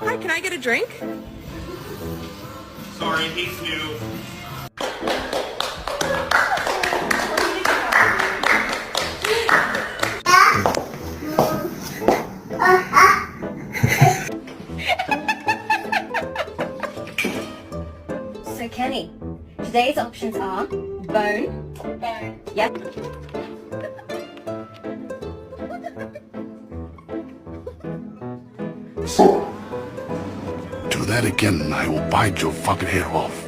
Hi, can I get a drink? Sorry, he's new. So Kenny, today's options are bone. Yep. Do that again and I will bite your fucking head off.